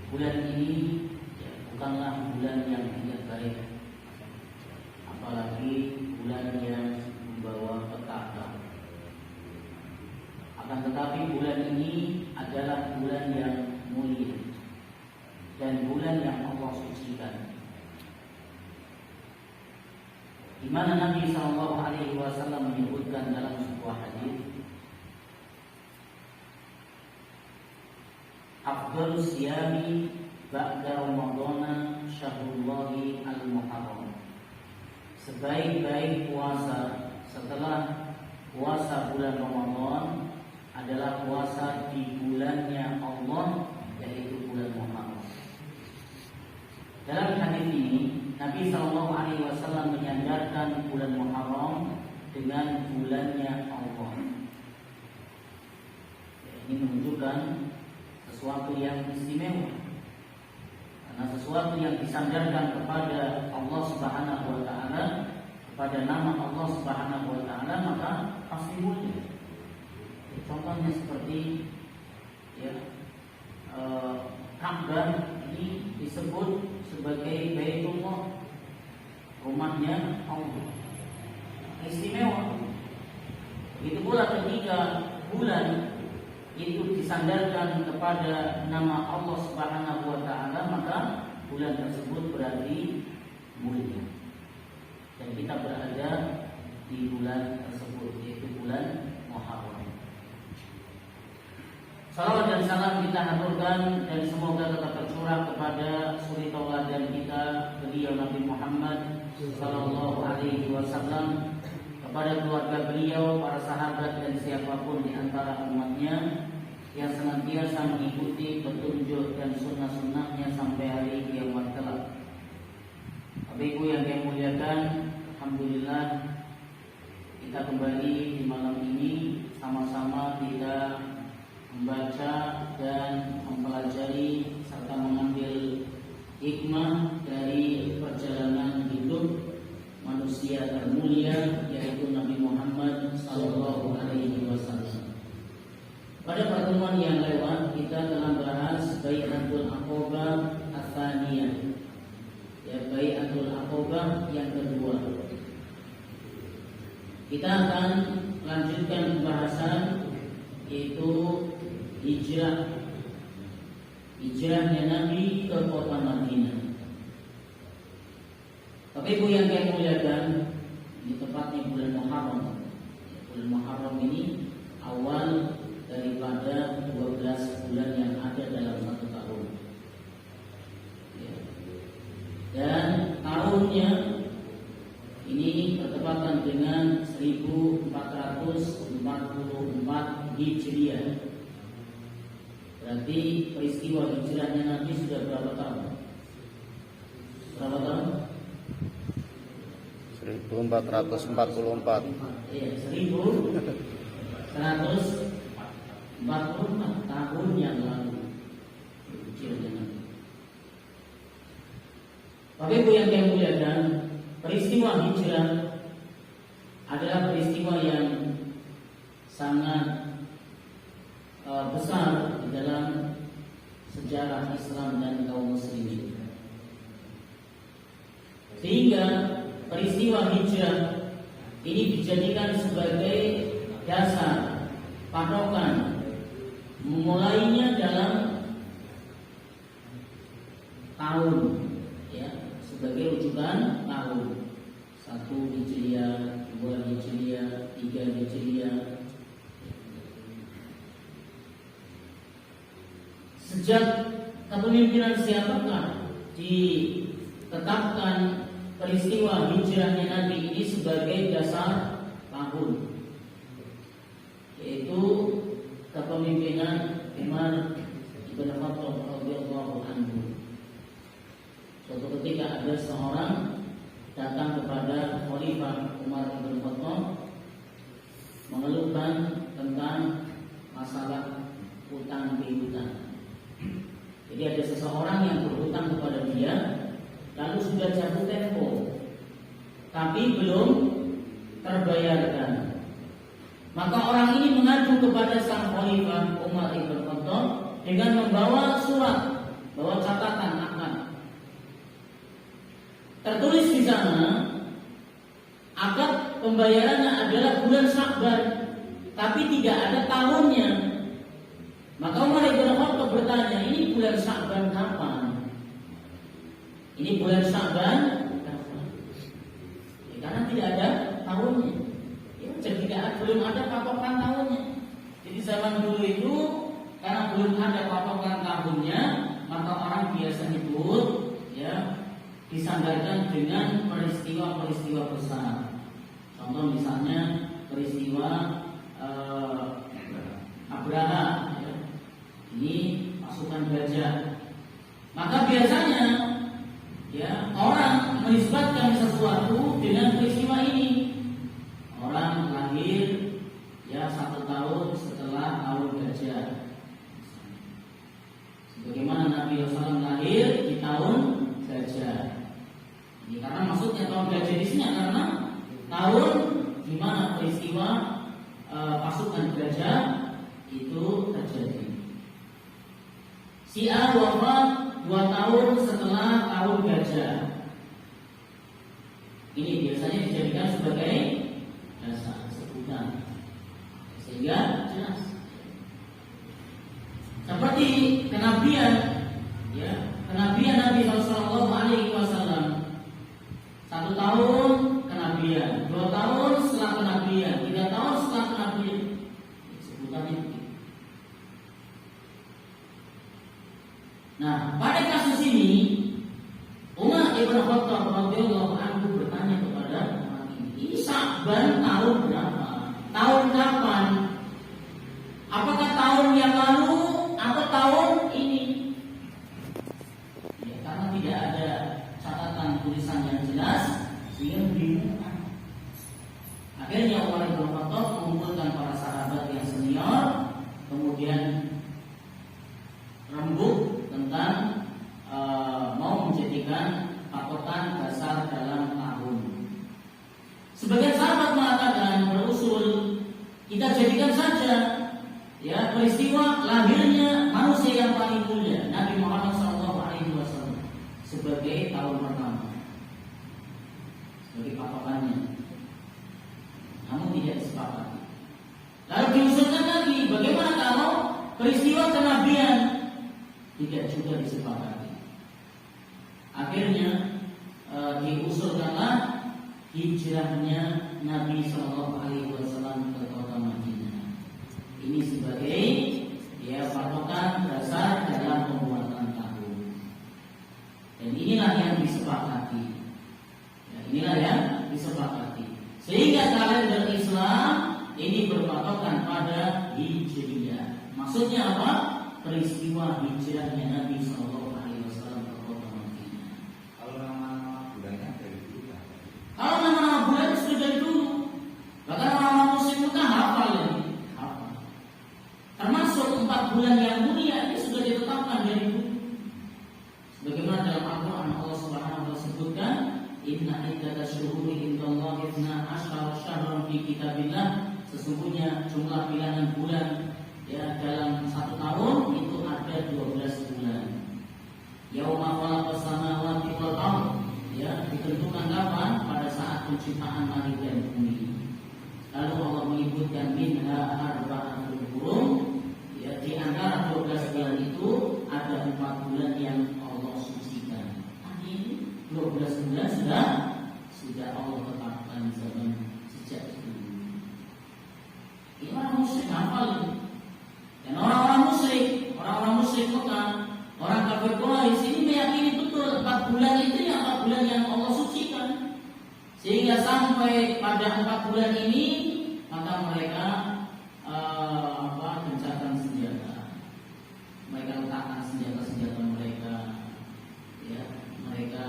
bulan ini bukanlah bulan yang tidak baik, apalagi bulan yang membawa petaka. Akan tetapi bulan ini adalah bulan yang mulia dan bulan yang Allah sucikan, di mana Nabi SAW menyebutkan dalam sebuah hadis, afdhalus siyami ba'da Ramadhana syahrullahi al-muharram. Sebaik-baik puasa setelah puasa bulan Ramadan adalah puasa di bulannya Allah, yaitu bulan Muharram. Dalam hadis ini Nabi SAW menyandarkan bulan Muharram dengan bulannya Allah. Ini menunjukkan sesuatu yang istimewa, karena sesuatu yang disandarkan kepada Allah Subhanahu wa taala, kepada nama Allah Subhanahu wa taala, maka pasti mulia. Contohnya seperti Ka'bah ini disebut sebagai Baitullah, rumahnya Allah, istimewa. Begitu pula ketika bulan itu disandarkan kepada nama Allah Subhanahu wa taala, maka bulan tersebut berarti mulia. Dan kita berada di bulan tersebut, yaitu bulan Muharram. Salawat dan salam kita haturkan dan semoga tetap tercurah kepada suri tauladan kita, beliau Nabi Muhammad sallallahu alaihi wasallam, kepada keluarga beliau, para sahabat dan siapapun di antara umatnya yang senantiasa mengikuti petunjuk dan sunnah-sunnahnya sampai hari kiamat kelak. Bapak Ibu yang saya muliakan, alhamdulillah kita kembali di malam ini sama-sama kita membaca dan mempelajari serta mengambil hikmah dari perjalanan hidup manusia termulia, yaitu Nabi Muhammad sallallahu alaihi wasallam. Pada pertemuan yang lewat kita telah bahas Bai'atul Aqabah Ats-Tsaniyah, Bai'atul Aqabah yang kedua. Kita akan lanjutkan pembahasan, yaitu hijrahnya Nabi ke kota Madinah. Bapak Ibu yang saya muliakan, di tepatnya bulan Muharram. Bulan Muharram ini awal daripada 12 bulan yang ada dalam satu tahun. Dan tahunnya ini bertepatan dengan 1444 Hijriah. Berarti peristiwa hijrahnya Nabi sudah berapa tahun? Berapa tahun? 1444. Iya, 1144 tahun yang lalu. Bapak Ibu yang saya muliakan, peristiwa hijrah adalah peristiwa yang sangat besar di dalam sejarah Islam dan kaum muslimin. Sehingga peristiwa hijrah ini dijadikan sebagai dasar patokan memulainya dalam tahun, sebagai rujukan tahun 1 Hijriah, 2 Hijriah, 3 Hijriah. Sejak kepemimpinan siapakah ditetapkan peristiwa hijrahnya Nabi ini sebagai dasar tahun, yaitu kepemimpinan Umar bin Khattab radhiyallahu anhu. Suatu ketika ada seorang datang kepada Khalifah Umar bin Khattab mengeluhkan tentang masalah hutang piutang. Jadi ada seseorang yang berhutang kepada dia, lalu sudah jatuh tempo, tapi belum terbayarkan. Maka orang ini mengadu kepada sang Khalifah Umar bin Khattab dengan membawa surat, bawa pembayarannya adalah bulan Sya'ban, tapi tidak ada tahunnya. Maka Umar bin Khattab bertanya, ini bulan Sya'ban kapan? Ini bulan Sya'ban kapan? Ya, karena tidak ada tahunnya. Ya, jadi belum ada patokan tahunnya. Jadi zaman dulu itu karena belum ada patokan tahunnya, maka orang biasa nyebut, ya, disandarkan dengan peristiwa-peristiwa besar. Contoh misalnya peristiwa Abraha, ya. Ini pasukan gajah. Maka biasanya, ya, orang menisbatkan sesuatu dengan peristiwa ini. Orang lahir, ya, 1 tahun setelah tahun gajah. Sebagaimana Nabi SAW lahir di tahun gajah. Ini karena maksudnya tahun gajah di sini karena tahun di mana peristiwa pasukan gajah itu terjadi. Si A wafat 2 tahun setelah tahun gajah. Ini biasanya dijadikan sebagai dasar sebutan, sehingga jelas. Seperti kenabian, ya, kenabian Nabi Sallallahu Alaihi Wasallam. 1 tahun kenabian, 2 tahun setelah kenabian, 3 tahun setelah kenabian. Sebutannya begitu. Nah, pada kasus ini Umar bin Khattab radhiyallahu anhu bertanya kepada orang ini Sya'ban tahun berapa? Tahun kapan? Apakah tahun yang lalu atau tahun ini? Ya, karena tidak ada catatan tulisan yang jelas, sehingga membingungkan. Akhirnya Umar bin Khattab mengumpulkan para sahabat yang senior, kemudian rembuk tentang mau menjadikan patokan dasar dalam tahun. Sebagian sahabat mengatakan berusul, kita jadikan saja, ya, peristiwa lahirnya manusia yang paling mulia Nabi Muhammad SAW sebagai tahun pertama, sebagai patokannya. Namun tidak disepakati. Lalu diusulkan lagi, bagaimana kalau peristiwa kenabian? Tidak juga disepakati. Akhirnya diusulkanlah hijrahnya Nabi SAW ke kota Madinah. Ini sebagai, ya, patokan dasar dalam pembuatan tahun. Dan inilah yang disepakati. Ya, inilah yang disepakati. Sehingga kalender Islam ini berpatokan pada Hijriyah. Maksudnya apa? Peristiwa hijrahnya Nabi SAW ke kota Madinah. Kalau nama bulannya dari dulu kan? Kalau nama bulan sudah dari dulu. Bahkan orang Muslim itu kan hafal ini, hafal. Termasuk 4 bulan yang mulia ini sudah ditetapkan dari dulu. Sebagaimana dalam Al-Quran Allah Subhanahu wa Ta'ala sebutkan, Inna iddatash syuhuri indallahi 12 syahran fi kitabillah. Sesungguhnya jumlah bilangan bulan, ya, dalam 1 tahun itu ada 12 bulan. Yauma khalaqas samawati wal ardh, ya, ditentukan kapan? Pada saat penciptaan langit dan bumi. Lalu Allah menyebutkan minha arba'atul hurum, ya, di antara 12 bulan itu ada 4 bulan yang Allah sucikan. Ini 12 bulan sudah Allah tetapkan zaman sejak dulu. Ini orang musyrik hafal ini. Dan orang-orang musyrik Mekah, orang kafir Quraisy ini meyakini betul 4 bulan itu yang 4 bulan yang Allah sucikan. Sehingga sampai pada 4 bulan ini maka mereka gencatan senjata. Mereka letakkan senjata-senjata mereka, ya, mereka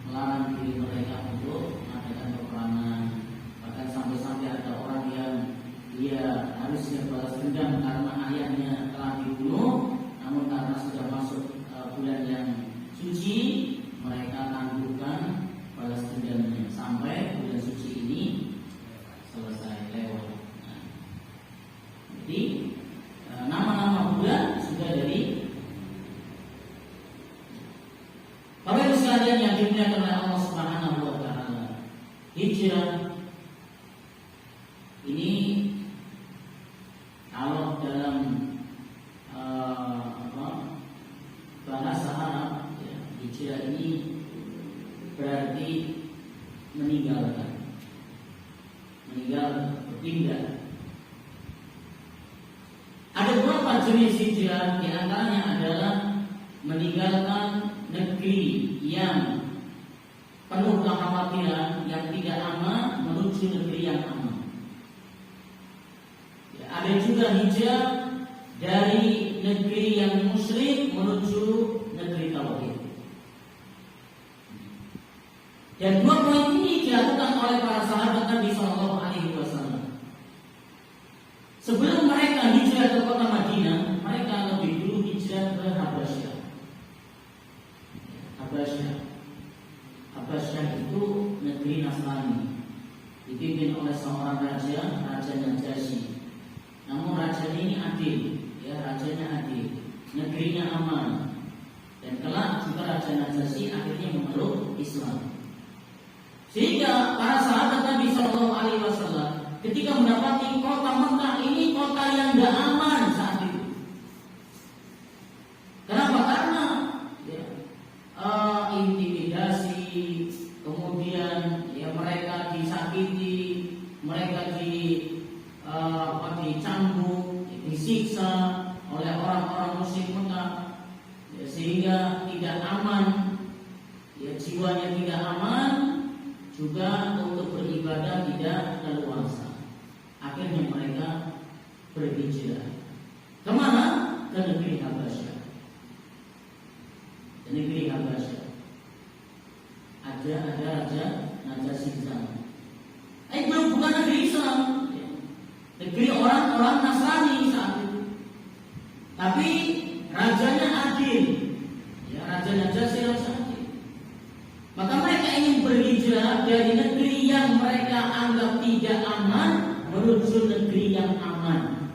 melarang diri mereka untuk mengadakan peperangan. Bahkan sampai-sampai ada orang yang dia harusnya balas dendam karena ayahnya telah dibunuh, namun karena sudah masuk bulan yang suci, mereka tangguhkan balas dendamnya sampai bulan suci ini selesai lewat. Nah, jadi nama-nama bulan sudah dari Bapak Ibu sekalian yang dimuliakan oleh Allah Subhanahu wa Ta'ala. Hijrah Habasya ini berarti meninggalkan, berpindah. Ada beberapa jenis hijrah, di antaranya adalah meninggalkan negeri yang penuh kekhawatiran, yang tidak aman, menuju negeri yang aman. Ada juga hijrah dari negeri yang musyrik menuju negeri tauhid. Dan dua poin ini dilakukan oleh para sahabat Nabi Shallallahu Alaihi Wasallam. Sebelum mereka hijrah ke kota Madinah, mereka lebih dulu hijrah ke Habasyah. Habasyah itu negeri Nasrani, dipimpin oleh seorang raja, Raja Najasyi. Namun raja ini adil, ya, rajanya adil, negerinya aman. Dan kelak juga Raja Najasyi akhirnya memeluk Islam. Sehingga para sahabat Nabi Shallallahu Alaihi Wasallam ketika mendapati kota Mekah ini kota yang tidak aman saat itu. Kenapa? Karena ya, intimidasi, kemudian ya mereka disakiti, mereka dicambuk, disiksa oleh orang-orang musyrik Mekah, ya, sehingga tidak aman, ya, jiwanya tidak aman, juga untuk beribadah tidak leluasa. Akhirnya mereka berhijrah. Kemana? Ke negeri Habasyah. Ke negeri Habasyah. Ada Raja Najasyi di sana. Bukan negeri Islam, negeri orang-orang Nasrani saat itu. Tapi rajanya adil, ya, Raja Najasyi raja adil. Maka mereka ingin berhijrah dari negeri yang mereka anggap tidak aman menuju negeri yang aman.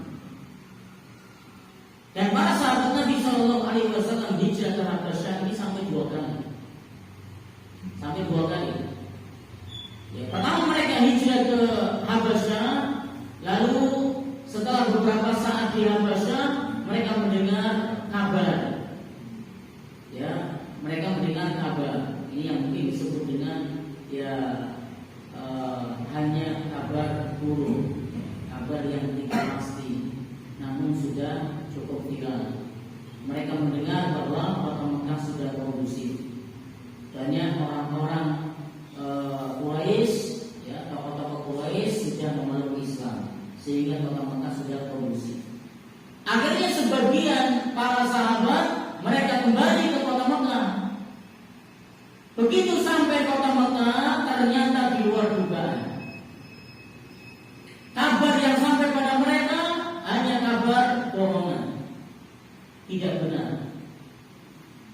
Dan para sahabat Nabi Shallallahu Alaihi Wasallam hijrah ke Habasyah ini sampai dua kali. Ya, pertama mereka hijrah ke Habasyah, lalu setelah beberapa saat di Habasyah mereka mendengar kabar. Ya, mereka mendengar kabar. Ini yang mungkin disebut dengan ya hanya kabar burung, kabar yang tidak pasti, namun sudah cukup hilang. Mereka mendengar bahwa kota Mekah sudah kondusif. Banyak orang-orang Quraisy, ya, tokoh-tokoh Quraisy sudah memeluk Islam, sehingga kota Mekah sudah kondusif. Akhirnya sebagian para sahabat mereka kembali ke kota Mekah. Begitu sampai kota Mekah, ternyata di luar dugaan. Kabar yang sampai pada mereka hanya kabar bohongan, tidak benar.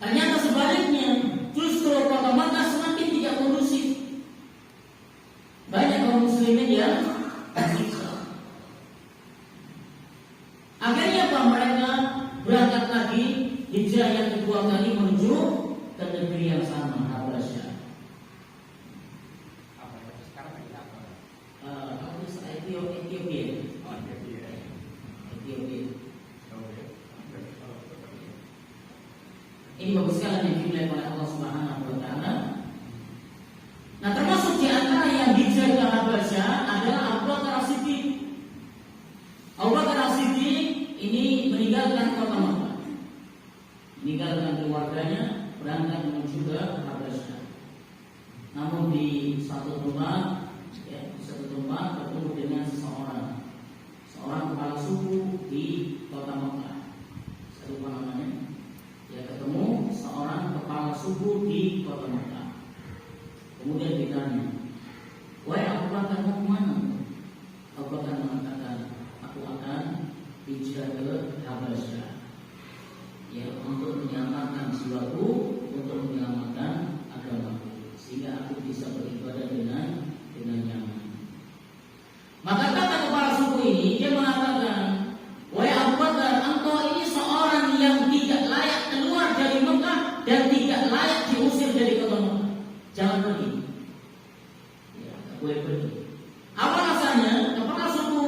Ternyata sebaliknya, justru kota Mekah semakin tidak kondusif. Banyak kaum muslimin yang tersiksa. Akhirnya apa? Mereka berangkat lagi hijrah yang kedua kali menuju ke negeri yang sama, Habasyah. Ethiopia. Ini bagus sekali yang dimulai oleh Allah Subhanahu wa Ta'ala. Nah, termasuk di antara yang hijrah ke Habasyah adalah Abu Bakar As-Siddiq. Abu Bakar As-Siddiq ini meninggalkan kota Mekah, meninggalkan keluarganya, berangkat menuju ke Habasyah. Namun di satu tempat bertemu dengan seorang kepala suku di kota Mekah. Saya lupa namanya. Dia ketemu seorang kepala suku di kota Mekah. Kemudian ditanya, "Wahai Abu Bakar, mau kemana?" Abu Bakar mengatakan, "Aku akan hijrah ke Habasyah, ya, untuk menyelamatkan jiwaku, untuk menyelamatkan agamaku, sehingga aku bisa beribadah dengan nyaman." Maka kata kepala suku ini, dia mengatakan, "Wahai Abu Bakar, engkau ini seorang yang tidak layak keluar dari Mekah dan tidak layak diusir dari kota Mekah. Jangan pergi." Ya, tak boleh pergi. Apa alasannya? Kepala suku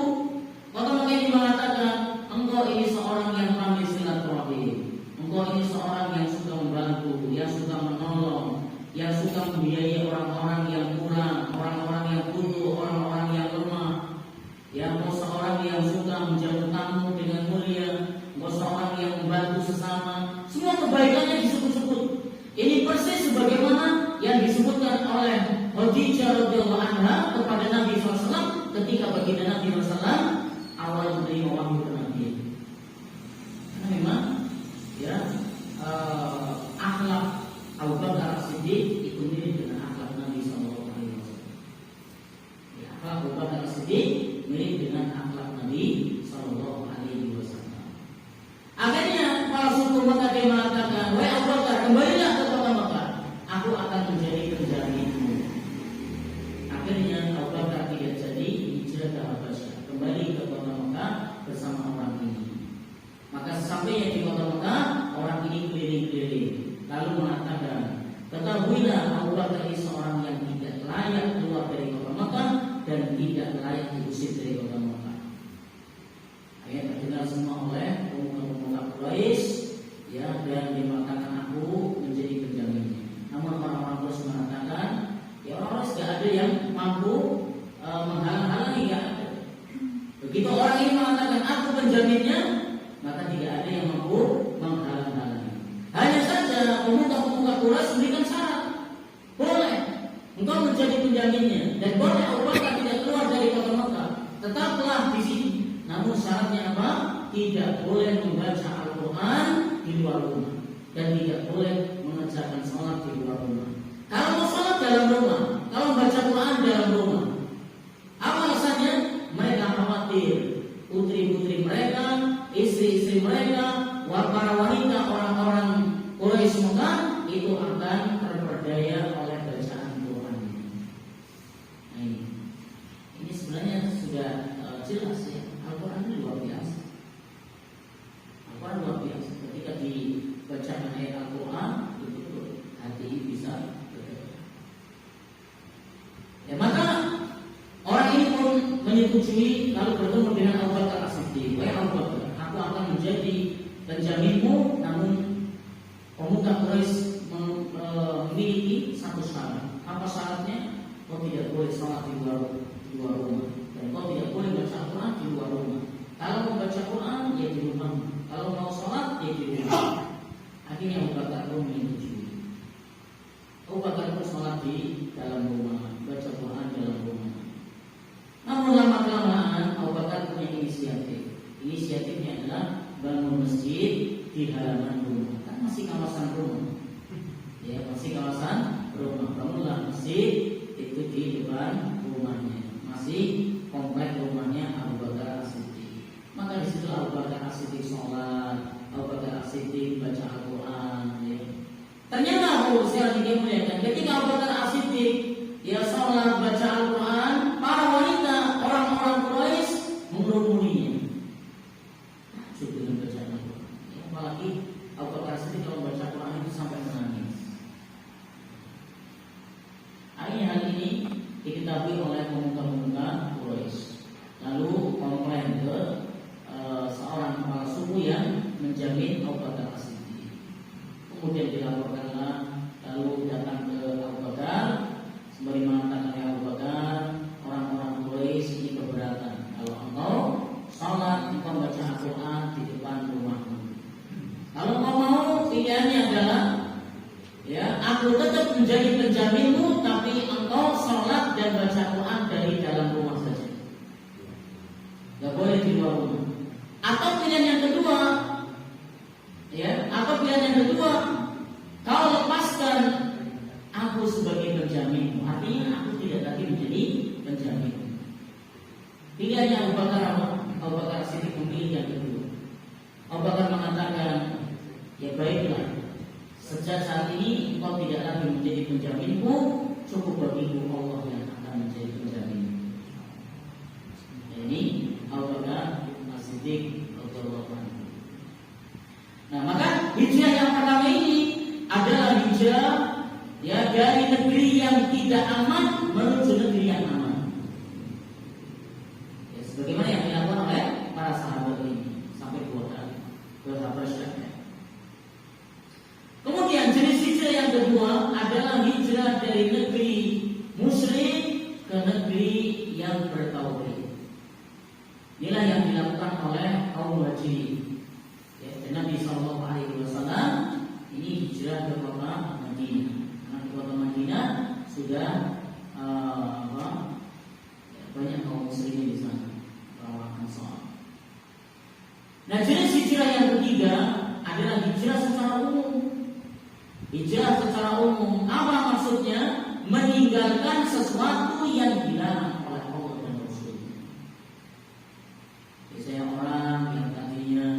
kota Mekah ini mengatakan, "Engkau ini seorang yang pandai silaturahim. Engkau ini seorang yang suka membantu, yang suka menolong. membiayai orang-orang yang kurang, orang-orang yang butuh, orang-orang yang lemah. Ya, mau seorang yang suka menjamu tamu dengan mulia, mau seorang yang membantu sesama, semua kebaikannya disebut-sebut. Ini persis sebagaimana yang disebutkan oleh Khadijah radhiyallahu anha kepada Nabi SAW ketika baginda Nabi SAW awal menerima wahyu kenabian. Karena memang ya akhlak Abu Bakar As-Siddiq itu mirip dengan akhlak Nabi SAW. Ya, akhlak Abu Bakar As-Siddiq mirip dengan akhlak Nabi SAW. Akhirnya para suku Mekah dia mengatakan, wahai Abu Bakar, kembalilah ke kota Mekah, aku akan menjadi penjaminmu. Akhirnya Abu Bakar tidak jadi hijrah ke Habasyah, kembali ke kota Mekah bersama orang ini. Maka sesampainya di kota Mekah, orang ini keliling-keliling lalu mengatakan, ketahuilah Abu Bakar ini seorang yang tidak layak keluar dari kota Mekah dan tidak layak diusir dari kota Mekah. Ayat terdengar semua oleh pemuka-pemuka Quraisy, ya, dan dimatakan aku menjadi penjaminnya. Namun orang-orang Quraisy mengatakan, ya orang-orang tidak ada yang mampu menghalang-halangi, ya. Begitu orang ini mengatakan aku penjaminnya, maka tidak ada yang mampu menghalang-halangi. Hanya saja pemuka-pemuka Quraisy memberikan syarat, boleh engkau menjadi penjaminnya dan boleh Abu Bakar tidak keluar dari kota Mekah, tetaplah di sini. Namun syaratnya apa? Tidak boleh membaca Al-Quran di luar rumah dan tidak boleh mengerjakan sholat di luar rumah. Kalau mau sholat dalam rumah, kalau membaca Quran dalam rumah, apa alasannya? Mereka khawatir putri-putri mereka, istri-istri mereka, para wanita orang-orang Quraisy Mekah itu akan terperdaya oleh bacaan Quran. Nah, ini sebenarnya sudah jelas ya. Al-Quran ini luar biasa. Al-Quran luar biasa. Ketika dibacakan ayat Al-Quran, itu hati bisa bergerak. Ya, maka orang ini pun menyetujui lalu bertemu dengan Abu Bakar As-Siddiq. Wahai Abu Bakar, aku akan menjadi penjaminmu. Namun pemuka Quraisy memiliki satu syarat. Apa syaratnya? Kau tidak boleh sholat di luar rumah. Dan kau tidak boleh baca Al-Quran di luar rumah. Kalau mau baca Quran, ya di rumah. Kalau mau sholat, ya di rumah. Akhirnya Abu Bakar pun menyetujui. Abu Bakar pun sholat di dalam rumah, baca Quran dalam rumah. Namun lama-kelamaan Abu Bakar punya inisiatif. Inisiatifnya adalah bangun masjid di halaman rumah. Kan masih kawasan rumah. Ya, masih kawasan rumah. Bangunlah masjid itu di depan rumahnya. Masih komplek rumahnya Abu Bakar As-Siddiq. Maka di situ Abu Bakar As-Siddiq sholat, Abu Bakar As-Siddiq baca Al-Quran. Ya. Ternyata ketika Abu Bakar As-Siddiq dia sholat baca Al-Quran, para wanita orang-orang Quraisy mengerumuninya. Takjub dengan bacaan Al-Quran. Ya, apalagi Abu Bakar As-Siddiq kalau baca Al-Quran itu sampai menangis. Akhirnya hal ini diketahui oleh pemuka-pemuka Quraisy. Lalu komplain ke seorang kepala suku yang menjamin Abu Bakar As-Siddiq. Kemudian dilaporkanlah, lalu datang ke Abu Bakar, sembari mengatakan, ya Abu Bakar, orang-orang Quraisy ini keberatan kalau engkau sholat, engkau baca Al-Quran di depan rumahmu. Kalau engkau mau, pilihannya adalah, ya, aku tetap menjadi penjaminmu, tapi engkau sholat dan baca Quran dari dalam rumah saja. Gak boleh di luar rumah. Atau pilihan yang kedua, ya, atau pilihan yang kedua, kau lepaskan aku sebagai penjaminmu. Artinya aku tidak lagi menjadi penjaminmu. Pilihannya Abu Bakar apa? Abu Bakar As-Siddiq memilih yang kedua. Abu Bakar mengatakan, ya baiklah, sejak saat ini engkau tidak lagi menjadi penjaminmu, cukup bagiku Allah yang akan menjadi penjaminmu. Ini Abu Bakar As-Siddiq radhiyallahu anhu. Nah, maka hijrah yang pertama ini adalah hijrah, ya, dari negeri yang tidak aman menuju negeri yang aman. Ya, sebagaimana yang dilakukan oleh para sahabat ini sampai 2 kali ke Habasyah. Kemudian jenis hijrah yang kedua adalah hijrah hijrah dari negeri musyrik ke negeri yang bertauhid. Inilah yang dilakukan oleh kaum Muhajirin. Ya, dan Nabi Shallallahu Alaihi Wasallam ini hijrah ke kota Madinah. Karena di kota Madinah sudah banyak kaum muslimin di sana, orang Ansar. Nah, jenis hijrah yang ketiga adalah hijrah secara umum. Hijrah secara umum apa maksudnya? Meninggalkan sesuatu yang dilarang oleh Allah dan Rasul-Nya. Misalnya orang yang tadinya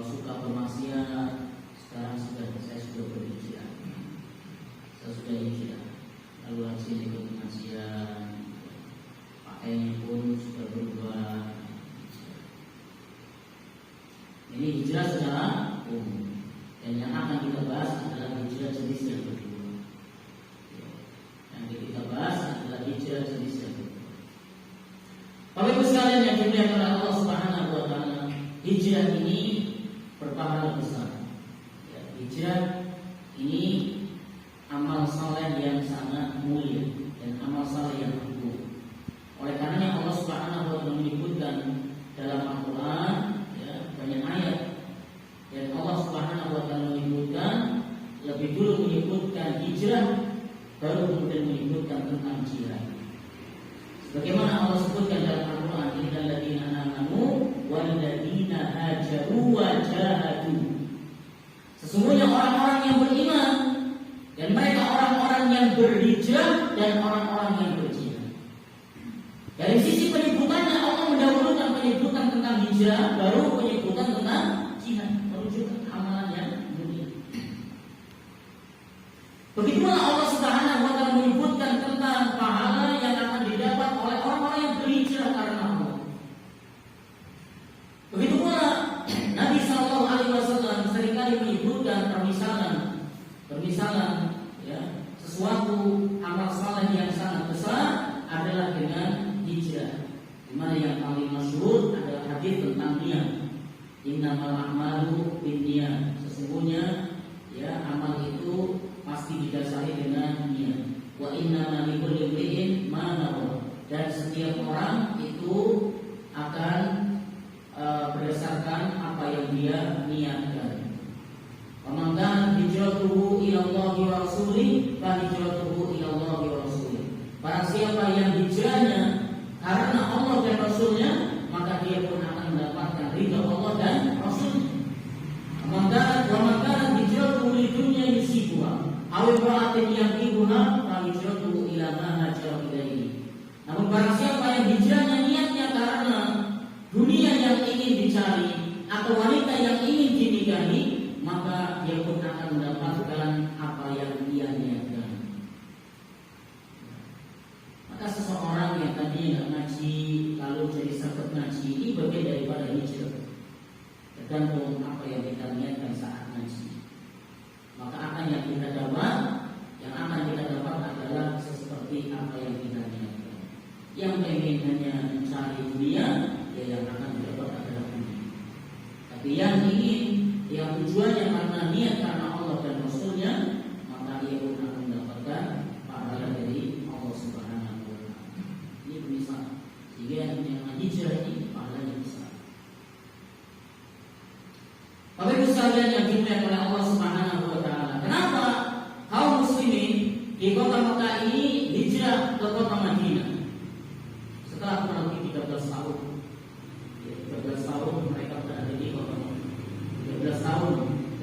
suka bermaksiat, sekarang saya sudah berhijrah. Saya sudah hijrah. Lalu hasilnya ikut maksiat, pakainya pun sudah berubah. Ini hijrah secara umum. Dan yang akan kita bahas adalah hijrah jenis yang kedua. Yang kita bahas adalah hijrah jenis yang kedua. Bapak Ibu sekalian yang dimuliakan oleh Allah Subhanahu wa taala, hijrah ini berpahala besar. Ya, hijrah ini amal saleh yang sangat mulia dan amal saleh yang agung. Oleh karenanya Allah Subhanahu wa taala menyebutkan dalam Al-Qur'an banyak ayat. Dan Allah Subhanahu wa taala menyebutkan, lebih dulu menyebutkan hijrah, baru kemudian menyebutkan tentang jihad. Bagaimana Allah sebutkan dalam Al-Qur'an, innal ladzina amanu wal ladzina hajaru wa jahadu. Sesungguhnya orang-orang yang beriman dan mereka orang-orang yang berhijrah dan orang-orang yang berjihad. Dari sisi penyebutannya Allah mendahulukan penyebutan tentang hijrah, baru penyebutan tentang jihad, menunjukkan amalan yang mulia. Begitulah Allah Subhanahu wa taala menyebutkan tentang pahala yang akan didapat oleh orang-orang yang berhijrah karena Allah. Begitu pula Nabi Shallallahu Alaihi Wasallam seringkali menyebutkan permisalan ya, sesuatu amal saleh yang sangat besar adalah dengan hijrah. Di mana yang paling masyhur adalah hadis tentang niat. Innamal a'malu binniyat. Sesungguhnya ya amal itu pasti didasari dengan niat. Wa innamal likulli imri'in ma nawa. Dan setiap orang itu akan berdasarkan apa yang dia niatkan. Wa man kana hijratuhu ila Allahi wa rasulih fa hijratuhu ila Allahi wa rasulih. Barang siapa yang hijrahnya karena Allah dan Rasulnya, maka dia pun akan mendapatkan ridha Allah dan Rasulnya. Wa man kana hijratuhu lidunya yusibuha aw imra'atin yankihuha fa hijratuhu ila ma hajara ilaihi. Namun barang siapa yang hijrahnya niatnya karena dunia yang ingin dicari atau wanita yang ingin dinikahi, maka dia pun akan mendapatkan apa yang dia niatkan. Maka seseorang yang tadinya nggak ngaji lalu jadi serta ngaji, ini bagian daripada hijrah. Tergantung apa yang kita niatkan saat ngaji. Maka akan yang kita dapat adalah seperti apa yang kita niatkan. Yang ingin hanya mencari dunia, ya yang akan didapat adalah dunia. Tapi yang tujuannya karena niat karena Allah dan Rasulnya, maka ia pun akan mendapatkan pahala dari Allah Subhanahu wa taala. Ini pemisah. Sehingga yang hijrah ini pahalanya besar. Bapak Ibu sekalian yang dimuliakan oleh Allah Subhanahu wa taala, kenapa kaum muslimin di kota Mekah ini hijrah ke kota Madinah? Setelah kurang lebih 13 tahun. 13 tahun mereka berada di kota Mekah. 13 tahun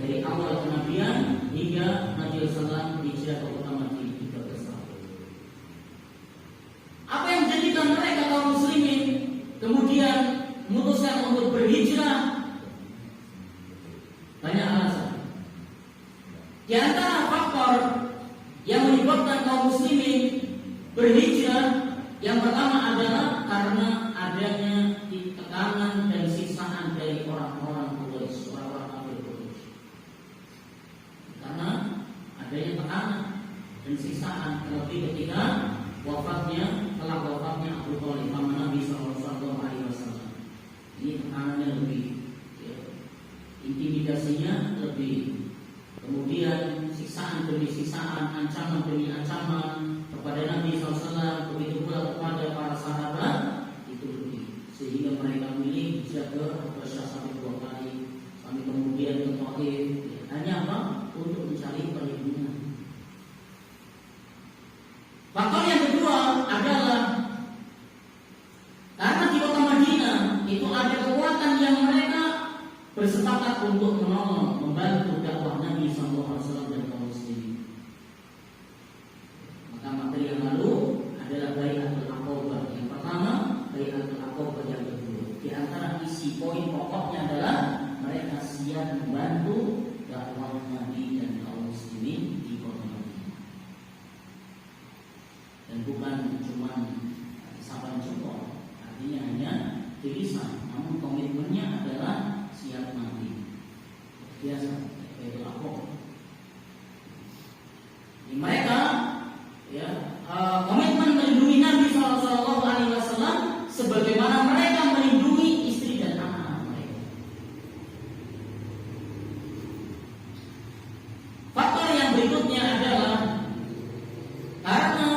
dari awal kenabian hingga Nabi sallallahu hijrah ke kota Madinah, 13 tahun. Apa yang menjadikan mereka kaum muslimin kemudian memutuskan untuk berhijrah? Banyak alasan. Di antara faktor yang menyebabkan kaum muslimin berhijrah, yang pertama adalah karena adanya tekanan dan siksaan dari orang-orang Quraisy, orang-orang kafir Quraisy. Karena adanya tekanan dan siksaan, terlebih ketika telah wafatnya Abu Thalib, paman Nabi Sallallahu Alaihi Wasallam. Ini tekanannya lebih, intimidasinya lebih, kemudian siksaan demi siksaan, ancaman demi ancaman kepada Nabi SAW, begitu pula kepada para sahabat itu lebih, sehingga mereka milih hijrah ke Habasyah sampai 2 kali, sampai kemudian ke Taif, hanya apa? Untuk mencari perlindungan. Faktor yang kedua adalah karena di kota Madinah itu ada kekuatan yang mereka bersepakat untuk menolong, membantu dakwah Nabi SAW dan kaum muslimin. Maka materi yang lalu adalah Bai'atul Aqabah yang pertama, Bai'atul Aqabah yang kedua. Di antara isi poin pokoknya adalah mereka siap membantu dakwah Nabi dan kaum muslimin di kota Madinah. Dan bukan cuma saban jempol, artinya hanya tulisan, namun komitmennya adalah siap mati. Biasa, itu apa? Mereka komitmen melindungi Nabi SAW sebagaimana mereka melindungi istri dan anak-anak mereka. Faktor yang berikutnya adalah karena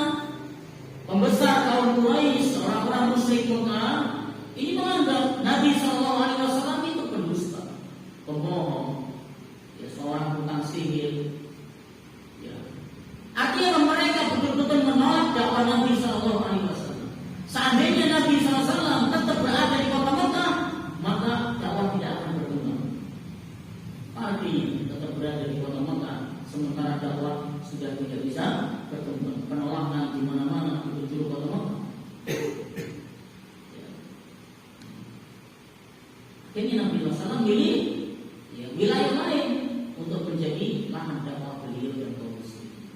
pembesar kaum Quraisy, orang-orang musyrik Mekah, ini menganggap Nabi SAW itu pendusta, pembohong, seorang tukang sihir. Artinya mereka betul-betul menolak dakwah Nabi SAW. Seandainya Nabi SAW tetap berada di kota Mekah, maka dakwah tidak akan berkembang. Artinya tetap berada di kota Mekah, sementara dakwah sudah tidak bisa berkembang. Penolakan di mana-mana menuju kota Mekah. Akhirnya Nabi SAW milih wilayah lain untuk menjadi lahan dakwah beliau dan kaum muslimin.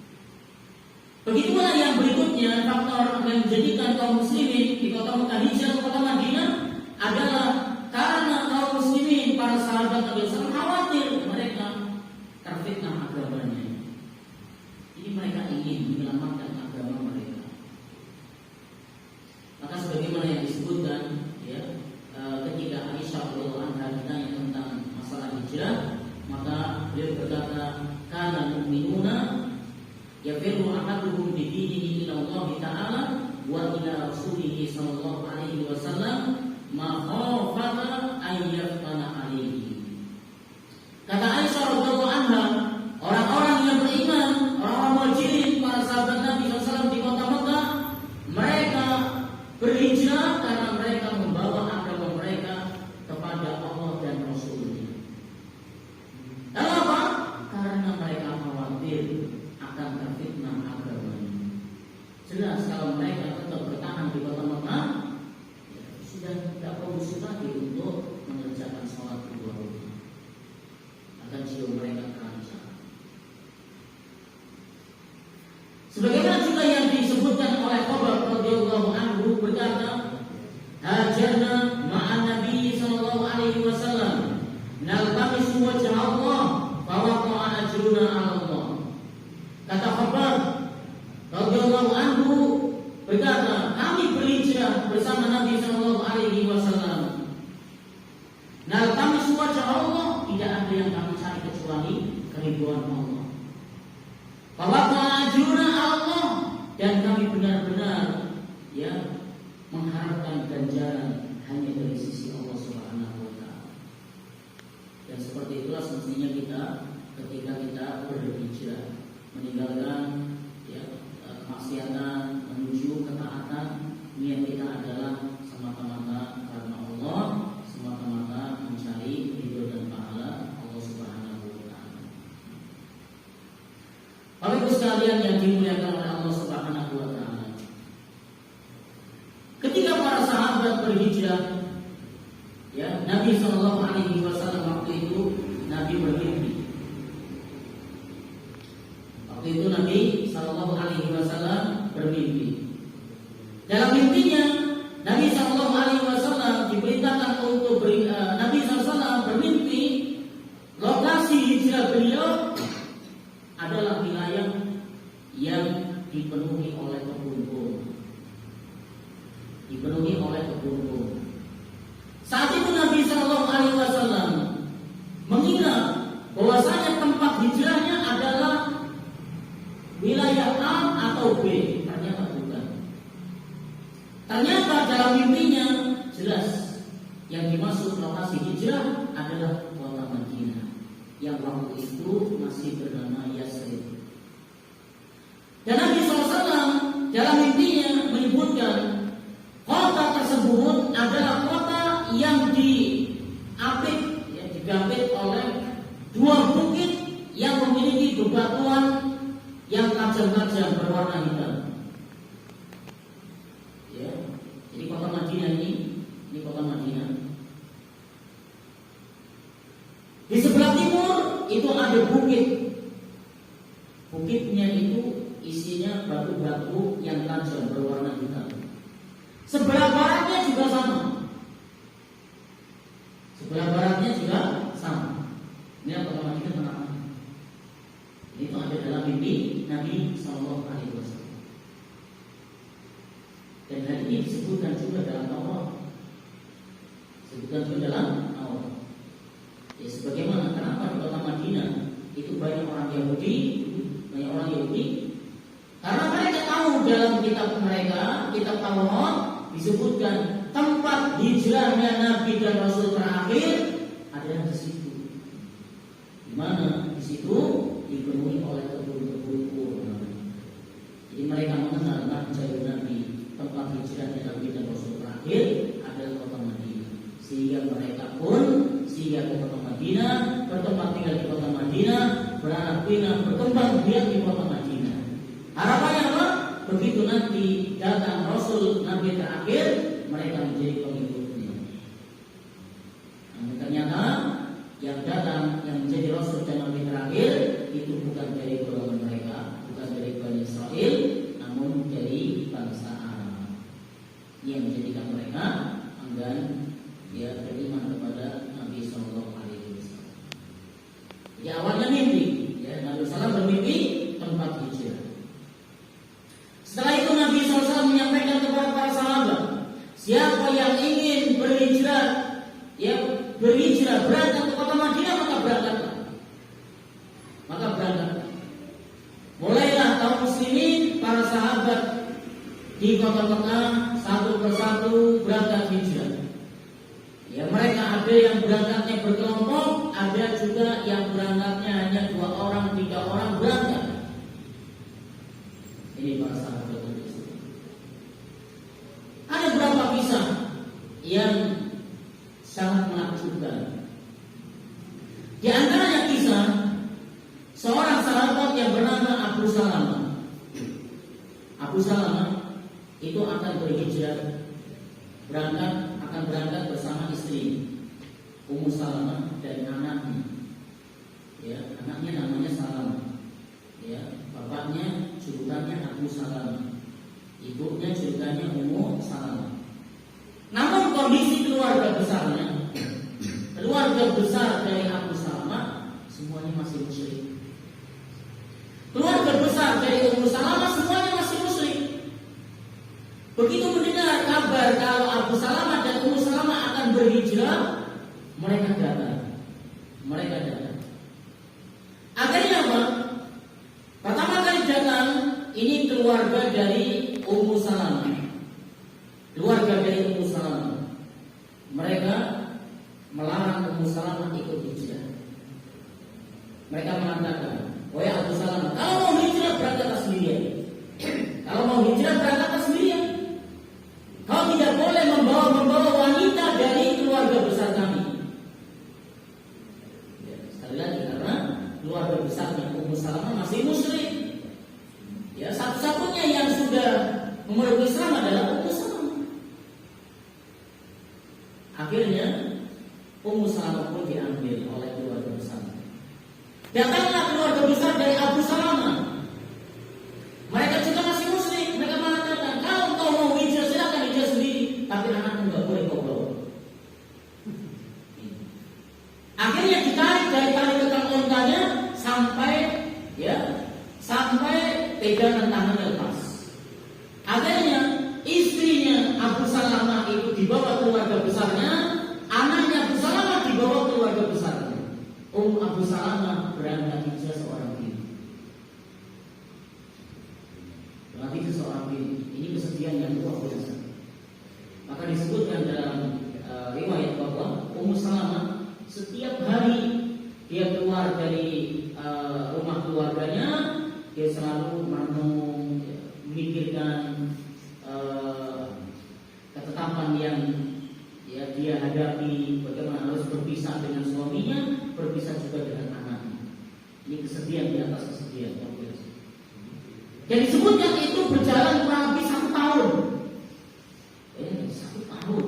Begitulah yang berikutnya, faktor yang menjadikan kaum muslimin di kota Mekah hijrah ke kota Madinah adalah karena kaum muslimin, para sahabat Nabi SAW khawatir mereka terfitnah agamanya. Jadi mereka ingin menyelamatkan agama mereka. Maka sebagaimana yang disebutkan ketika Aisyah radhiyallahu anha ditanya tentang masalah hijrah, maka beliau berkata, kana mu'minuna yafirru ahaduhum bi dinihi ila Allah Ta'ala wa ila Rasulih sallallahu alaihi wasallam ma khafata an yaftana alaihi. Kata Aisyah radhiyallahu anha, orang-orang yang beriman, orang-orang muhajirin, para sahabat Nabi SAW di kota Mekah, mereka berhijrah karena mereka membawa agama mereka kepada Allah dan Rasulnya. Kenapa? Karena mereka khawatir akan terfitnah agamanya. Jelas kalau mereka tetap bertahan di kota Mekah, sudah tidak kondusif lagi untuk mengerjakan sholat 2 waktu. Akan jiwa mereka terancam. Sebagaimana juga yang disebutkan oleh Khabbab radhiyallahu anhu berkata, hajarna ma'an Nabi sallallahu alaihi wasallam naltamisu wajha Allah fa waqa'a ajruna 'ala Allah. Kata Khabbab radhiyallahu anhu berkata, kami berhijrah bersama Nabi sallallahu alaihi wasallam. Naltamisu wajha Allah, tidak ada yang kami cari kecuali keriduan Allah. Fa waqa'a ajruna 'ala Allah, dan kami benar-benar mengharapkan ganjaran hanya dari sisi Allah Subhanahu wa Ta'ala. Dan seperti itulah semestinya kita ketika kita berhijrah, meninggalkan kemaksiatan menuju ketaatan, niat kita adalah semata-mata karena Allah, semata-mata mencari ridho dan pahala Allah Subhanahu wa Ta'ala. Bapak Ibu sekalian yang dimuliakan oleh Allah Subhanahu wa Ta'ala, ketika para sahabat berhijrah, Nabi Shallallahu Alaihi Wasallam waktu itu Nabi bermimpi. Waktu itu Nabi Shallallahu Alaihi Wasallam bermimpi. Dalam mimpinya Nabi Shallallahu Alaihi Wasallam diberitakan untuk Nabi SAW bermimpi lokasi hijrah beliau adalah wilayah yang dipenuhi oleh kebun-kebun. Saat itu Nabi Shallallahu Alaihi Wasallam mengira bahwasanya tempat hijrahnya adalah dalam mimpinya jelas yang dimaksud lokasi hijrah adalah kota Madinah yang waktu itu masih bernama Yasrib. Dan Nabi SAW dalam mimpinya menyebutkan kota tersebut adalah kota yang digapit oleh dua bukit yang memiliki bebatuan yang tajam-tajam berwarna hitam. Ya, jadi kota Madinah ini kota Madinah. Di sebelah timur itu ada bukit. Bukitnya itu isinya batu-batu yang tajam berwarna hitam. Sebelah baratnya juga sama. Sebelah baratnya juga sama. Ini kota Madinah tengah. Itu ada dalam mimpi Nabi Sallallahu Alaihi Wasallam. Dan hal ini disebutkan juga dalam Taurat. Disebutkan juga dalam Taurat. Ya, sebagaimana kenapa di kota Madinah itu banyak orang Yahudi, karena mereka tahu dalam kitab mereka, kitab Taurat disebutkan tempat hijrahnya Nabi dan Rasul terakhir adalah di situ. Di mana di situ dipenuhi oleh kebun-kebun kurma. Jadi mereka mengenal jalur Nabi, tempat hijrahnya Nabi dan Rasul terakhir adalah kota Madinah. Sehingga ke kota Madinah, bertempat tinggal di kota Madinah, beranak pinak, berkembang biak di kota Madinah. Harapannya apa? Begitu nanti datang Rasul Nabi terakhir, mereka menjadi pengikutnya. Namun ternyata yang datang yang menjadi Rasul dan Nabi terakhir itu bukan dari golongan mereka, bukan dari Bani Israel, namun dari bangsa Arab yang menjadikan mereka enggan beriman kepada Nabi Sallallahu Alaihi Wasallam. Jadi awalnya mimpi, Nabi SAW bermimpi tempat hijrah. Setelah itu Nabi SAW menyampaikan kepada para sahabat, siapa yang ingin berhijrah, berangkat ke kota Madinah, maka berangkat. Mulailah kaum muslimin, para sahabat di kota-kota satu persatu berangkat hijrah. Ya, mereka ada yang berangkatnya berkelompok, ada juga yang berangkatnya hanya 2 orang, 3 orang berangkat. Ini para sahabat itu. Ada beberapa kisah yang sangat menakjubkan. Di antaranya kisah seorang sahabat yang bernama Abu Salamah. Abu Salamah itu akan berhijrah, akan berangkat bersama istri Ummu Salamah dan anaknya. Anaknya namanya Salamah. Bapaknya julukannya Abu Salamah, ibunya julukannya Ummu Salamah. Namun kondisi keluarga besar dari Abu Salamah semuanya masih musyrik. Keluarga besar dari Ummu Salamah semuanya masih musyrik. Begitu mendengar kabar kalau Abu Salamah dan Ummu Salamah akan berhijrah, mereka datang. Akhirnya apa? Pertama kali datang ini keluarga dari Ummu Salamah. Mereka melarang Ummu Salamah ikut hijrah. Mereka mengatakan, "Wahai Abu Salamah, kalau mau hijrah berangkatlah sendirian. Kau tidak boleh membawa wanita dari keluarga besar kami." Sekali lagi, karena keluarga besarnya Ummu Salamah masih musyrik. Satu-satunya yang sudah memeluk Islam adalah Ummu Salamah. Akhirnya Ummu Salamah pun diambil oleh keluarga besar. Datanglah keluarga besar dari Abu Salamah. Mereka juga masih musyrik. Mereka mengatakan, kalau kau mau hijrah silakan hijrah sendiri, tapi anakmu nggak boleh kau bawa. Akhirnya ditarik dari tali kekang ontanya sampai pegangan tangannya lepas. Akhirnya istrinya Abu Salamah itu dibawa keluarga besarnya, anaknya Abu Salamah dibawa keluarga besarnya. Abu Salamah berangkat hijrah seorang diri. Ini kesedihan yang luar biasa. dia selalu merenung, memikirkan ketetapan yang dia hadapi, bagaimana harus berpisah dengan suaminya, berpisah juga dengan anaknya. Ini kesedihan di atas kesedihan. Yang disebutnya itu berjalan kurang lebih 1 tahun. 1 tahun.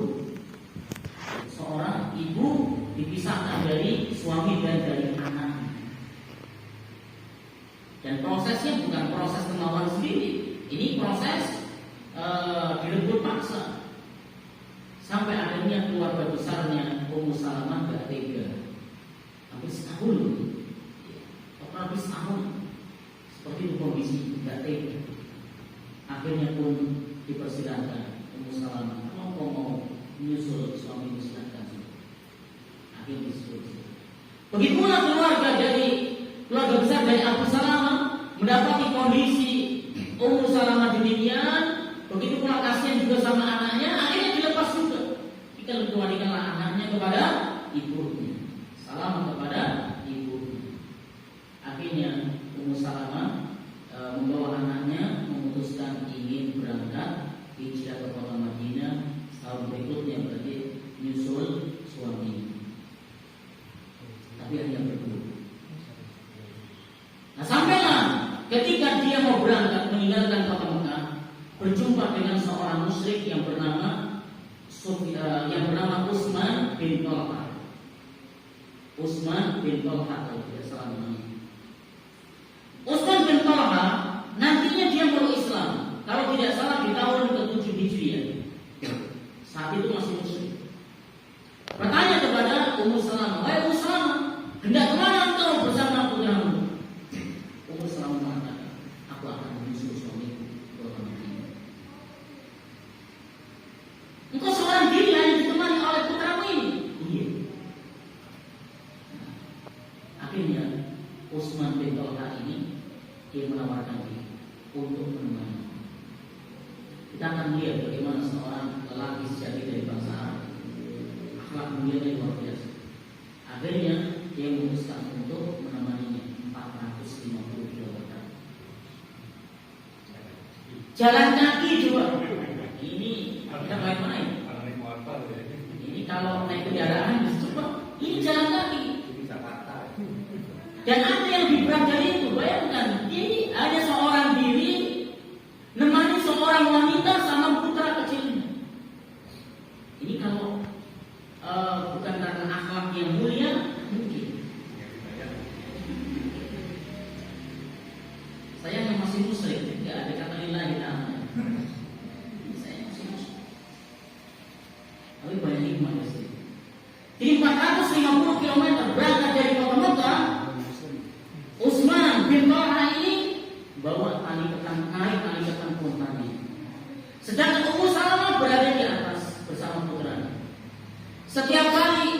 Seorang ibu dipisahkan dari suami dan dari anak. Dan prosesnya bukan proses kemauan sendiri. Ini proses direbut paksa. Sampai akhirnya keluarga besarnya Ummu Salamah gak tega. Hampir setahun. Hampir setahun. Seperti itu kondisi gak tega. Akhirnya pun dipersilakan Ummu Salamah, kalau kau mau menyusul suami silakan. Akhirnya disusul. Begitulah keluarga besar dari Abu Salamah mendapati kondisi Ummu Salamah demikian. Begitu pula kasihan juga sama anaknya. Akhirnya dilepas juga. Dikembalikanlah anaknya kepada ibunya. Salamah kepada ibunya. Akhirnya Ummu Salamah membawa anaknya memutuskan ingin berangkat hijrah ke kota Madinah. Tahun berikutnya berarti menyusul suaminya. Tapi hanya berdua. Nah, sampailah ketika dia mau berangkat meninggalkan kota Mekah, berjumpa dengan seorang musyrik yang bernama Utsman bin Talha. Utsman bin Talha kalau tidak salah namanya. Utsman bin Talha nantinya dia baru Islam. Kalau tidak salah di tahun ke-7 Hijriah. Saat itu masih musyrik. Bertanya kepada Ummu Salamah, "Wahai Ummu Salamah, hendak kemana engkau bersama putramu?" Ummu Salamah mengatakan, "Aku akan menyusul suamiku ke kota Madinah." "Engkau seorang diri yang ditemani oleh putramu ini?" "Iya." Akhirnya Utsman bin Talha ini dia menawarkan diri untuk menemani. Kita akan lihat bagaimana seorang lelaki sejati dari bangsa Arab, akhlak mulianya luar biasa. Akhirnya dia memutuskan untuk menemaninya 450 km. Jalan kaki juga. Ini kita main-main. Ini kalau naik kendaraan bisa cepat. Ini jalan kaki. Dan ada yang lebih berat dari itu. Bayangkan, ini hanya seorang diri nemani seorang wanita sama putra kecilnya. Ini kalau bukan karena akhlak yang mulia, mungkin. Saya yang masih musyrik, tidak ada kata lillahi ta'ala. Saya masih musyrik. Tapi banyak hikmah di sini. Di 450 km berangkat dari kota Mekah, Utsman bin Talha ini bawa tali ketan, naik tali ketan puntanya. Sedangkan Ummu Salamah berada di atas bersama putranya. Setiap kali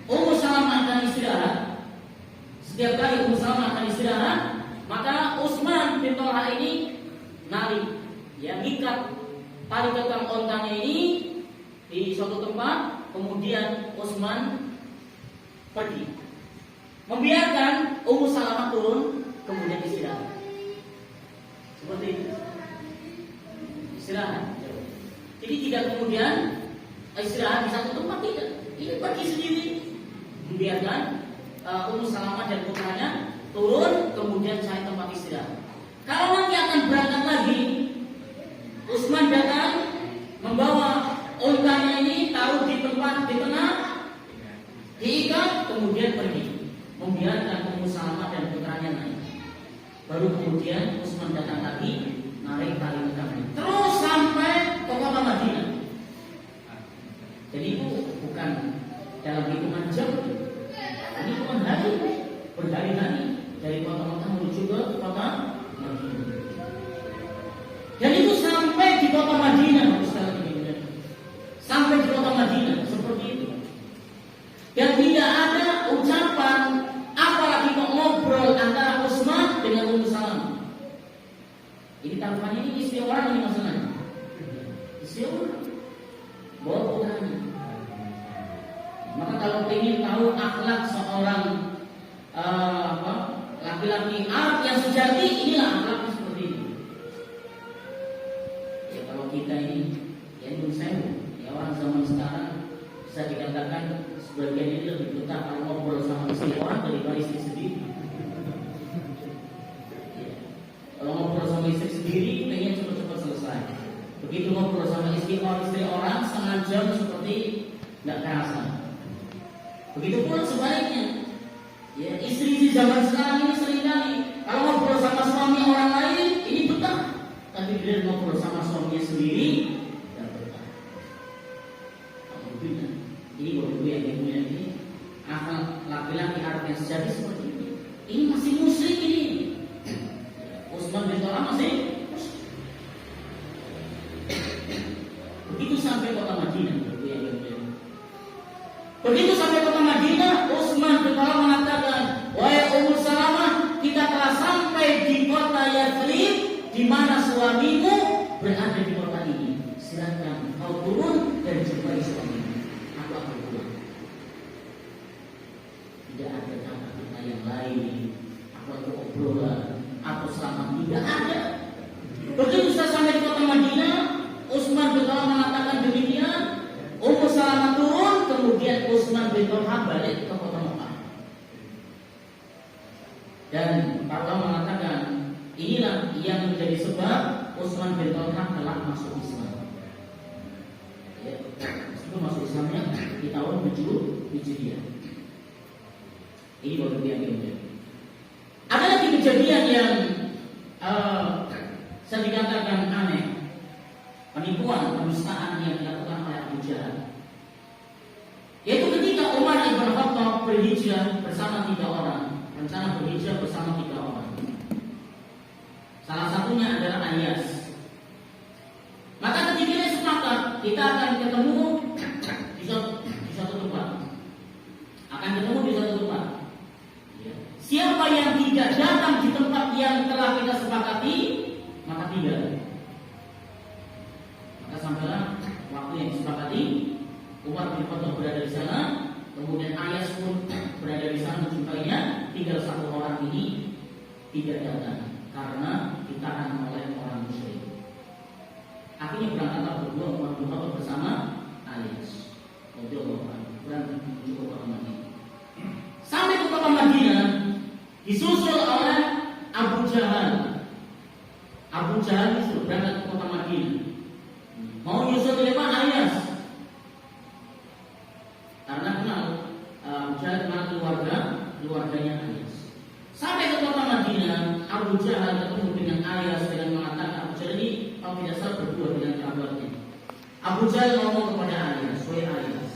Ummu Salamah akan istirahat, maka Utsman bin Talha ini narik, ngikat tali ketan ontanya ini di suatu tempat, kemudian Utsman pergi, membiarkan Ummu Salamah turun, kemudian istirahat. Seperti itu. Istirahat. Jadi tidak kemudian istirahat di satu tempat, tidak. Ini pergi sendiri, membiarkan Ummu Salamah dan putranya turun, kemudian cari tempat istirahat. Kalau nanti akan berangkat lagi, Utsman datang membawa ontanya ini, taruh di tempat di tengah, diikat, kemudian pergi, membiarkan Ummu Salamah dan putranya naik. Baru kemudian Utsman datang lagi, narik tali ketannya, terus sampai ke kota Madinah. Jadi itu bukan dalam hitungan jam, ini hitungan hari, berhari-hari dari kota Mekah menuju ke kota Madinah. Dan itu sampai di kota Madinah, sampai di kota Madinah seperti itu. Dan tidak ada ucapan apalagi kok ngobrol antara Utsman dengan Ummu Salamah. Ini taruhannya ini istri orang ini masalahnya. Istri orang bawa putranya. Maka kalau ingin tahu akhlak seorang laki-laki Arab yang sejati inilah akhlaknya seperti ini. Ya kalau kita ini ya ya orang zaman sekarang bisa dikatakan sebagian ini lebih betah kalau ngobrol sama istri orang daripada istri sendiri. Ya. Kalau ngobrol sama istri sendiri pengen cepat-cepat selesai. Begitu ngobrol sama istri orang setengah jam seperti nggak kerasa. Begitu pula sebaliknya. Ya, istri zaman sekarang ini seringkali kalau ngobrol sama suami orang lain ini betah, tapi bila ngobrol sama suaminya sendiri tidak betah. Ini baru yang dimulai ini akal laki-laki Arab yang sejati seperti ini. Ini masih musyrik ini. Utsman bin Talha masih musyrik. Begitu sampai kota Madinah, begitu sampai kota Madinah, Utsman bin Talha mengatakan, "Wahai Ummu Salamah, kita telah sampai di kota Yathrib, di mana suamimu berada di kota ini. Silakan kau turun dan jumpai suamimu. Aku akan pulang." Tidak ada kata-kata yang lain, apa itu obrolan atau selamat, tidak ada. Begitu saya sampai di kota Madinah, Utsman bin Talha mengatakan demikian. Ummu Salamah turun, kemudian Utsman bin Talha balik ke kota Mekah. Dan para ulama mengatakan inilah yang menjadi sebab Utsman bin Talha telah masuk Islam. Ya, meskipun masuk Islamnya di tahun 7 Hijriah. Ini baru yang kedua. Ada lagi kejadian yang saya dikatakan aneh, penipuan, penistaan yang dilakukan oleh Abu Jahal. Yaitu ketika Umar ibn Khattab berhijrah bersama 3 orang, rencana berhijrah bersama 3 orang. Salah satunya adalah Ayas. Maka ketika dia sepakat, kita akan ketemu di suatu tempat. Akan ketemu di suatu tempat. Siapa yang tidak datang di tempat yang telah kita sepakati, maka tidak. Maka sampailah waktu yang disepakati, Umar bin Khattab berada di sana, kemudian Ayas pun berada di sana menjumpainya. Tinggal 1 orang ini tidak datang karena ditahan oleh orang musyrik. Akhirnya berangkatlah berdua Umar bin Khattab bersama Ayas. Berangkat menuju ke kota Madinah. Sampai ke kota Madinah, disusul oleh Abu Jahal. Abu Jahal disuruh berangkat ke kota Madinah. Mau nyusul ke depan Ayas. Karena kenal Abu Jahal kenal keluarganya Ayas. Sampai ke kota Madinah, Abu Jahal ketemu dengan Ayas dengan mengatakan, Abu Jahal ini kalau tidak salah berdua dengan kerabatnya. Abu Jahal ngomong kepada Ayas, "Wahai Ayas,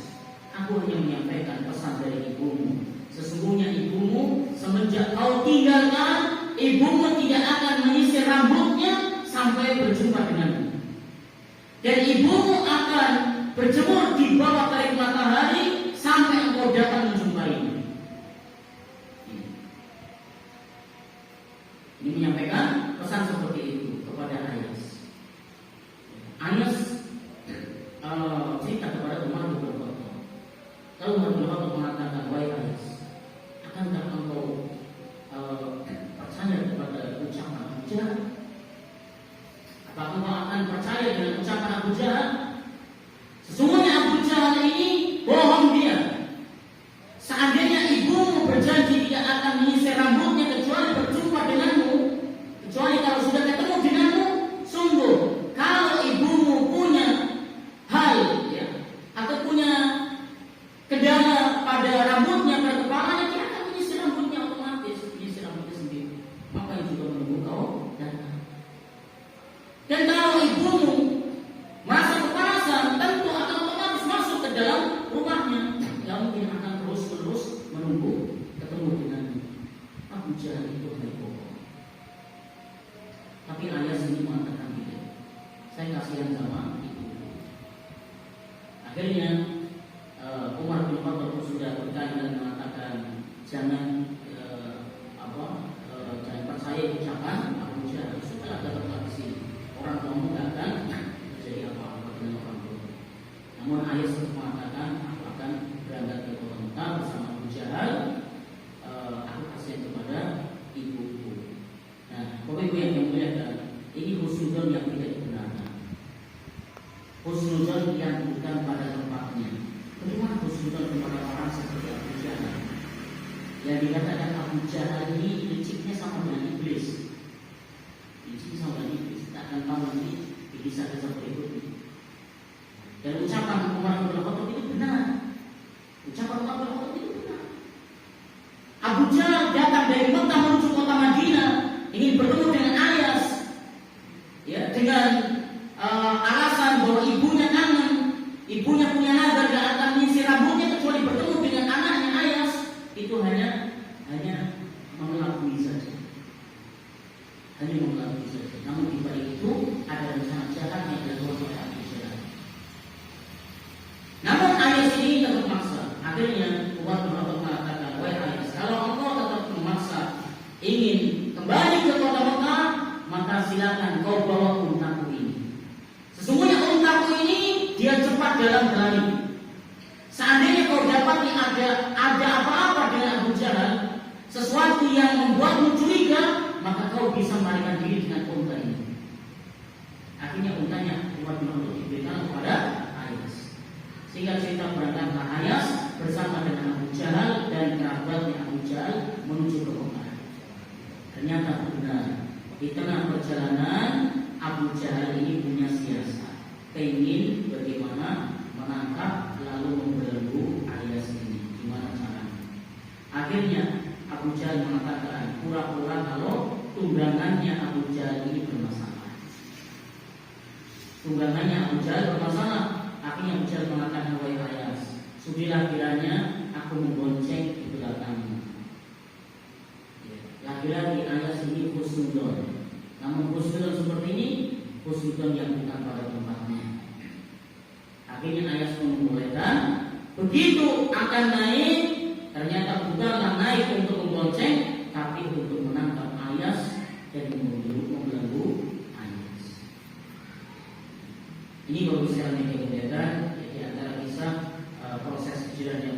aku hanya menyampaikan pesan dari ibumu. Sesungguhnya ibumu semenjak kau tinggalkan, ibumu tidak akan menyisir rambutnya sampai berjumpa denganmu. Dan ibumu akan berjemur di bawah terik matahari sampai engkau datang menjumpainya." Ini menyampaikan pesan seperti itu kepada Ayas. Ayas cerita kepada Umar bin Khattab. Kalau Umar bin Khattab mengatakan, "Wahai Ayas, akankah engkau percaya kepada ucapan Abu Jahal? Apakah engkau akan percaya dengan ucapan Abu Jahal? Sesungguhnya Abu Jahal ini bohong dia. Seandainya ibumu berjanji tidak akan menyisir rambutnya kecuali berjumpa denganmu, kecuali kalau sudah ketemu denganmu, sungguh kalau ibumu punya hal atau punya kedama pada rambutnya, pada kepalanya, dia akan menyisir rambutnya otomatis, menyisir rambutnya sendiri. Maka yang juga menunggu kau datang. Dan kalau ibumu merasa kepanasan, tentu akan otomatis masuk ke dalam rumahnya. Yang mungkin akan terus-terus menunggu ketemu denganmu. Abu Jahal itu hanya bohong. Tapi Ayas ini mengatakan tidak. Saya kasihan sama ibu. Akhirnya Umar bin Khattab sudah berkali dan mengatakan jangan jangan percaya ucapan Abu Jahal. Sudah ada tempat di sini. Orang kamu tidak akan terjadi apa-apa dengan orang tua. Namun Ayas mengatakan aku akan berangkat ke kota Mekah bersama Abu Jahal. Aku kasihan kepada Bapak Ibu yang dimuliakan, ini husnuzon yang tidak dibenarkan, husnuzon yang bukan pada tempatnya. Bagaimana husnuzon kepada orang seperti Abu Jahal? Yang dikatakan Abu Jahal ini liciknya sama dengan iblis. Liciknya sama dengan iblis. Kita akan tahu nanti di kisah-kisah berikutnya. Dan ucapan Umar bin Khattab itu benar. Ucapan Umar bin Khattab itu benar. Abu Jahal datang dari Mekah menuju kota Madinah, ingin bertemu dengan Ayas, ya, dengan alasan bahwa ibunya kangen, ibunya punya nazar gak akan menyisir rambutnya kecuali bertemu dengan anaknya Ayas. Itu hanya mengelabui saja, hanya mengelabui saja. Namun di balik itu ada rencana jahat yang dilakukan oleh Abu Jahal. Namun Ayas ini tetap maksa. Akhirnya Umar bin Khattab mengatakan, wahai Ayas, kalau engkau tetap memaksa ingin kembali ke kota Mekah, maka silakan kau bawa untaku ini. Sesungguhnya untaku ini dia cepat dalam berlari. Seandainya kau dapati ada apa-apa dengan Abu Jahal, sesuatu yang membuatmu curiga, maka kau bisa melarikan diri dengan unta ini. Akhirnya untanya Umar bin Khattab diberikan kepada Ayas. Sehingga cerita berangkatlah Ayas bersama dengan Abu Jahal dan kerabatnya Abu Jahal menuju ke Mekah. Ternyata benar, di tengah perjalanan Abu Jahal ini punya siasat, ingin bagaimana menangkap lalu membelenggu Ayas ini. Gimana caranya? Akhirnya Abu Jahal mengatakan pura-pura kalau tunggangannya Abu Jahal ini bermasalah. Tunggangannya Abu Jahal bermasalah. Akhirnya Abu Jahal mengatakan, wahai Ayas, sudilah kiranya aku membonceng di belakangmu. Lagi-lagi Ayas ini husnuzon. Namun husnuzon seperti ini husnuzon yang bukan pada tempatnya. Akhirnya Ayas membolehkan. Begitu akan naik, ternyata bukanlah naik untuk membonceng, tapi untuk menangkap Ayas dan membelenggu Ayas. Ini baru sekali kita lihat di antara kisah proses hijrahnya